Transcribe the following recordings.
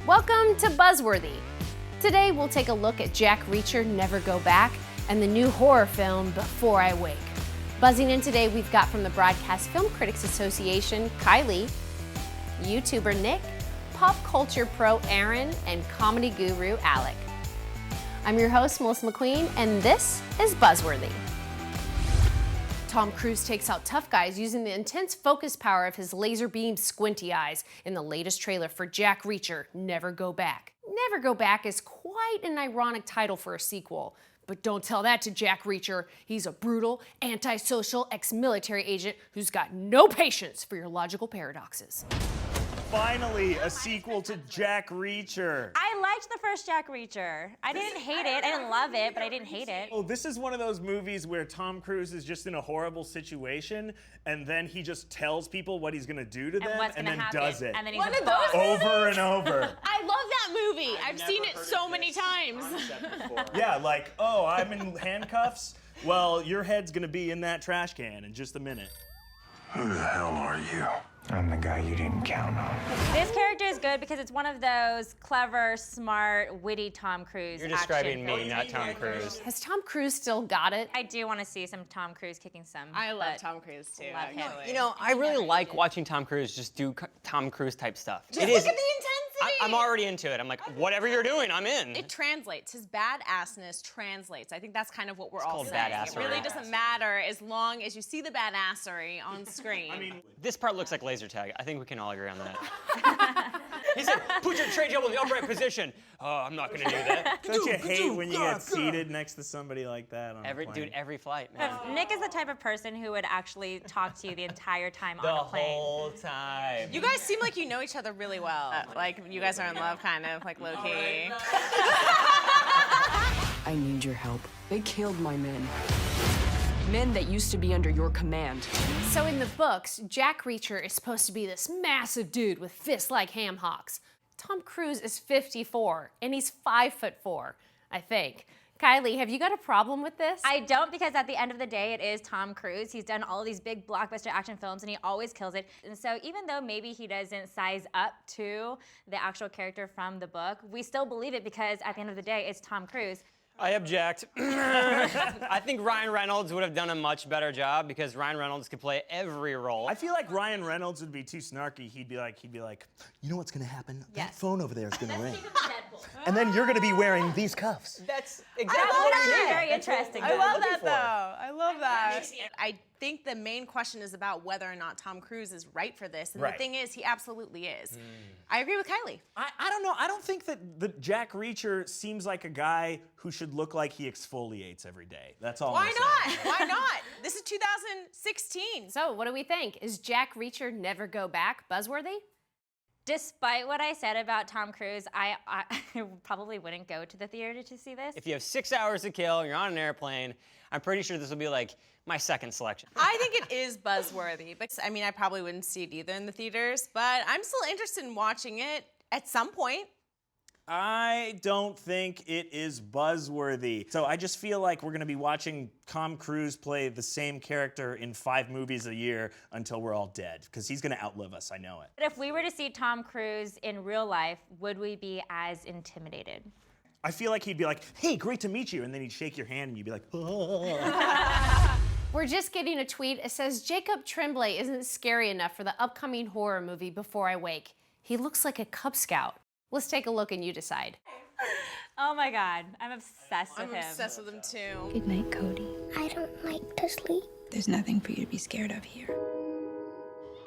Welcome to Buzzworthy. Today we'll take a look at Jack Reacher, Never Go Back, and the new horror film, Before I Wake. Buzzing in today, we've got from the Broadcast Film Critics Association, Kylie, YouTuber Nick, pop culture pro Erin, and comedy guru Alec. I'm your host, Melissa McQueen, and this is Buzzworthy. Tom Cruise takes out tough guys using the intense focus power of his laser beam squinty eyes in the latest trailer for Jack Reacher, Never Go Back. Never Go Back is quite an ironic title for a sequel, but don't tell that to Jack Reacher. He's a brutal, antisocial ex-military agent who's got no patience for your logical paradoxes. Finally, a sequel to Jack Reacher. I liked the first Jack Reacher. I didn't hate it. I didn't love it, but I didn't hate it. Oh, this is one of those movies where Tom Cruise is just in a horrible situation, and then he just tells people what he's gonna do to them, and then does it. And then he's One of those over and over. I love that movie. I've seen it so many times. Yeah, like, oh, I'm in handcuffs? Well, your head's gonna be in that trash can in just a minute. Who the hell are you? I'm the guy you didn't count on. This character is good because it's one of those clever, smart, witty Tom Cruise You're describing action me, not Tom Cruise. Has Tom Cruise still got it? I do want to see some Tom Cruise kicking some I love butt. Tom Cruise too. Love him. actually. You know, I really like watching Tom Cruise just do Tom Cruise type stuff. Just look at the intensity. I'm already into it. I'm like, whatever you're doing, I'm in. It translates. His badassness translates. I think that's kind of what we're all called saying. It badassery. really doesn't matter as long as you see the badassery on screen. This part looks like laser tag. I think we can all agree on that. He said, put your tray table in the upright position. Oh, I'm not gonna do that. Don't you hate when you get seated next to somebody like that on a plane? Dude, every flight, man. Nick is the type of person who would actually talk to you the entire time The on a plane. whole time. You guys seem like you know each other really well. Like you guys are in love, kind of like low key. I need your help. They killed my men. Men that used to be under your command. So in the books, Jack Reacher is supposed to be this massive dude with fists like ham hocks. Tom Cruise is 54, and he's 5'4", I think. Kylie, have you got a problem with this? I don't, because at the end of the day, it is Tom Cruise. He's done all of these big blockbuster action films, and he always kills it. And so even though maybe he doesn't size up to the actual character from the book, we still believe it because at the end of the day, it's Tom Cruise. I object. I think Ryan Reynolds would have done a much better job because Ryan Reynolds could play every role. I feel like Ryan Reynolds would be too snarky. He'd be like, you know what's gonna happen? That phone over there is gonna ring. And then you're gonna be wearing these cuffs. That's exactly That what would he be did. very interesting. I love that for. though. I love that. I think the main question is about whether or not Tom Cruise is right for this. And Right. the thing is, he absolutely is. I agree with Kylie. I don't know. I don't think that the Jack Reacher seems like a guy who should look like he exfoliates every day. That's all I'm Why saying. not? Why not? This is 2016. So what do we think? Is Jack Reacher, Never Go Back buzzworthy? Despite what I said about Tom Cruise, I probably wouldn't go to the theater to see this. If you have 6 hours to kill and you're on an airplane, I'm pretty sure this will be like my second selection. I think it is buzzworthy. But I mean, I probably wouldn't see it either in the theaters, but I'm still interested in watching it at some point. I don't think it is buzzworthy. So I just feel like we're gonna be watching Tom Cruise play the same character in 5 movies a year until we're all dead, because he's gonna outlive us, I know it. But if we were to see Tom Cruise in real life, would we be as intimidated? I feel like he'd be like, hey, great to meet you, and then he'd shake your hand and you'd be like, oh. We're just getting a tweet. It says, Jacob Tremblay isn't scary enough for the upcoming horror movie Before I Wake. He looks like a Cub Scout. Let's take a look and you decide. Oh my God, I'm obsessed with I'm him. obsessed with him too. Good night, Cody. I don't like to sleep. There's nothing for you to be scared of here.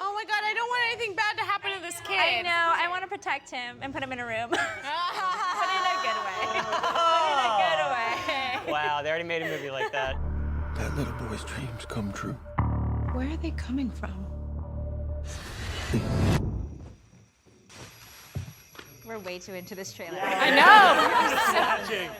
Oh my God, I don't want anything bad to happen to this kid. I know, I want to protect him and put him in a room. But in a good way. But in a good way. Wow, they already made a movie like that. That little boy's dreams come true. Where are they coming from? We're way too into this trailer. I know! Watching.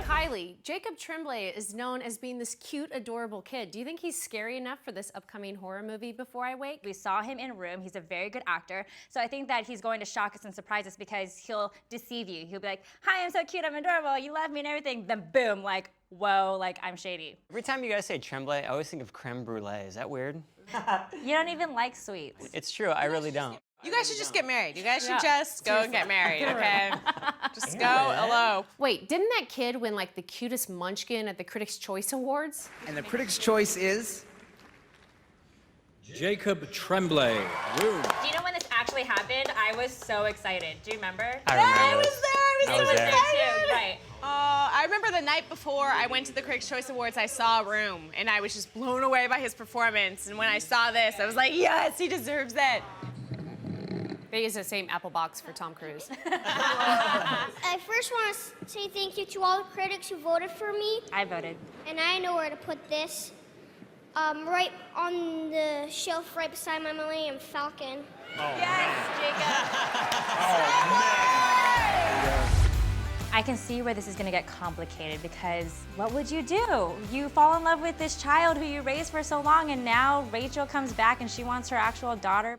Kylie, Jacob Tremblay is known as being this cute, adorable kid. Do you think he's scary enough for this upcoming horror movie Before I Wake? We saw him in Room. He's a very good actor. So I think that he's going to shock us and surprise us because he'll deceive you. He'll be like, hi, I'm so cute, I'm adorable, you love me and everything. Then boom, like, whoa, like I'm shady. Every time you guys say Tremblay, I always think of creme brulee. Is that weird? You don't even like sweets. It's true, I really don't. You guys should just get married. You guys should just go and get married, okay? Just go, hello. Wait, didn't that kid win like the cutest munchkin at the Critics' Choice Awards? And the Critics' Choice is? Jacob Tremblay. Woo. Do you know when this actually happened? I was so excited. Do you remember? I remember. I was there, I was there. too, right. I remember the night before I went to the Critics' Choice Awards, I saw Room, and I was just blown away by his performance. And when I saw this, I was like, yes, he deserves it. They use the same apple box for Tom Cruise. I first want to say thank you to all the critics who voted for me. I voted. And I know where to put this. Right on the shelf right beside my Millennium Falcon. I can see where this is gonna get complicated because what would you do? You fall in love with this child who you raised for so long and now Rachel comes back and she wants her actual daughter.